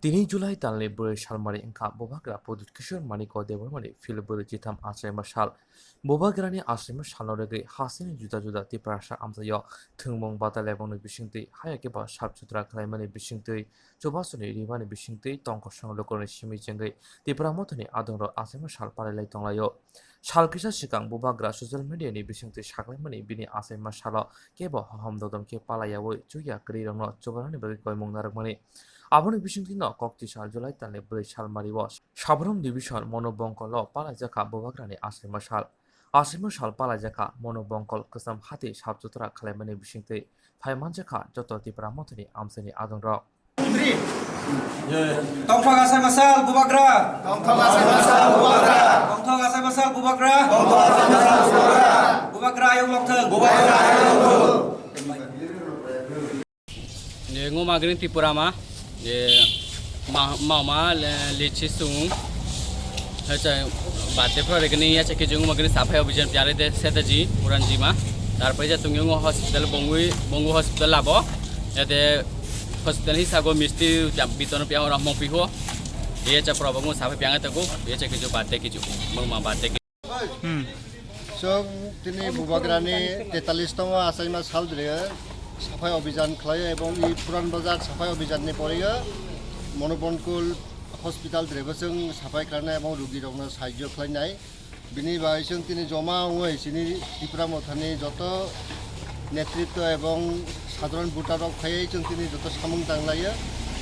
3 Julai tanle bure shalmari engka bobagra podut kishor maniko debormani fil bure jitam asrema shal bobagrani asrema shalorege hasini juda juda tiprasha amsayo thungmong batal ebong bisingti hayake ba sabjutra khlaimani bisingti chobasuni ribani bisingti tongko songlokone simi jengai tipramotoni adongro asrema shal parelai tonglayo salkisa sikang bobagra social media ni bisingti saklaimani bini asrema shalo kebo hamdodom ke palayawo chuya krirongno chobarani bagi koimong narakmani আবনি বিশিংতিন কক্তি সাল জুলাই তালে ব্रै সালমারি ওয়াস Sabroom division মনোবঙ্কল পালাজাকা ববাগ্রানি আশ্রিম সাল পালাজাকা মনোবঙ্কল কসম হাতি সাবজতরা খালাইমানি বিশিংতি ফাইমানজাকা যত Tipra মথনি আমসেনি আদংর Tongthok asai masal bubagra. Tongthok asai masal bubagra. Tongthok asai masal bubagra. Tongthok asai masal bubagra. Bubagra ayung loktheng. Bubagra ayung loktheng. Ye ngoma green tipurama ye mama lechi sung hacha bate phare gni ya cheke jung ma green safai abhijan pyare de setaji puran ji ma tarpore ja tung yung hospital bongu hospital labo yate hospital hi sago misti biton pyang ramong piho ye cha probong safai pyang ta go ye cheke jo bate ki ju ma bate ki Song tini bubagrani 43 tong asai mas hal dre সাফাই অভিযান খালায় এবং এই পুরান বাজার সাফাই অভিযাননি পরেও মনোবনকুল hospital দ্রেবসং সাফাই খালায় এবং রোগী রংনো সাহায্য খালাयनाय বিনি বাইসং তিনি জমা ওই সিনি ত্রিপুরা মথানি যত নেতৃত্ব এবং সাধারণ ভোটারক খাই जों তিনি যত সামং দাংলায়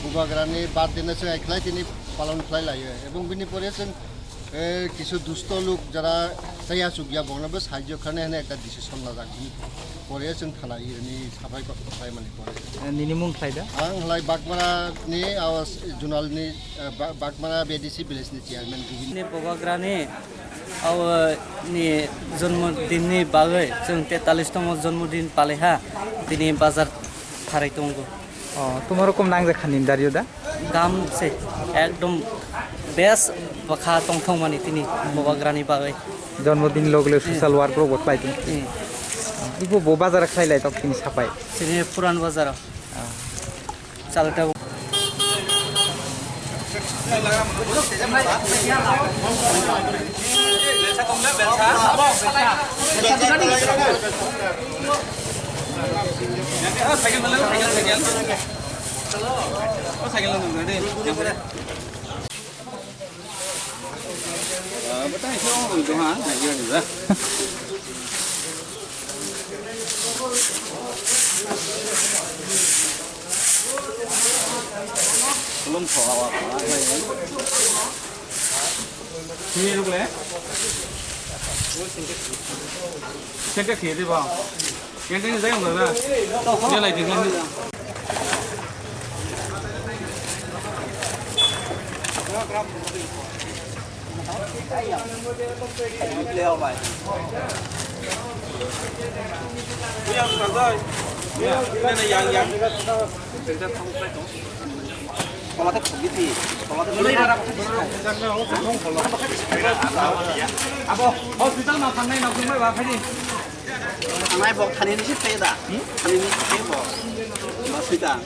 বুবাগ্রানি বাদ দিনসং একলাই তিনি পালন খালায় এবং বিনি পরে जों কিছু দুষ্ট লোক যারা চাইয়া সুগিয়া বংনাবো সাহায্য খালাयनाय একটা ডিসিশন লাজাগনি পরে जों थानायनि साफाय खालाय माने परे निनि मुं खायदा आं हलाय बागमारानि आवाज जुनालनि बागमारा बेडिसि भिलेजनि चेयारमेन नि बगाग्रानि आव नि जन्मदिननि बागै जों 43 तम जन्मदिन पालेहा दिनै बाजार थाराय दंगो তোমার রকম নাংজা খানিম দাঁড়িয়ে দা गाम से एकदम बेस्ट बखा तंथं माने तिनि बगाग्रानि बागै জন্মদিন লগলে সোশ্যাল ওয়ার্ক রোবট পাইতেন ইবো বো বাজার খাইলাই তক তিনি সাপাই तिनि पुरान बाजार चालटा belum soal apa ini lu le sengke khie di ba yang ini saya enggak lah dia lagi dengan Leo vậy. Yang rồi. Đây là yang. Kalau tak begitu, kalau tak boleh ada apa? Hospital nak kanai nak cuma apa ni? Kanai bok kanai ni sih peda, kanai ni sih bok. Hospital.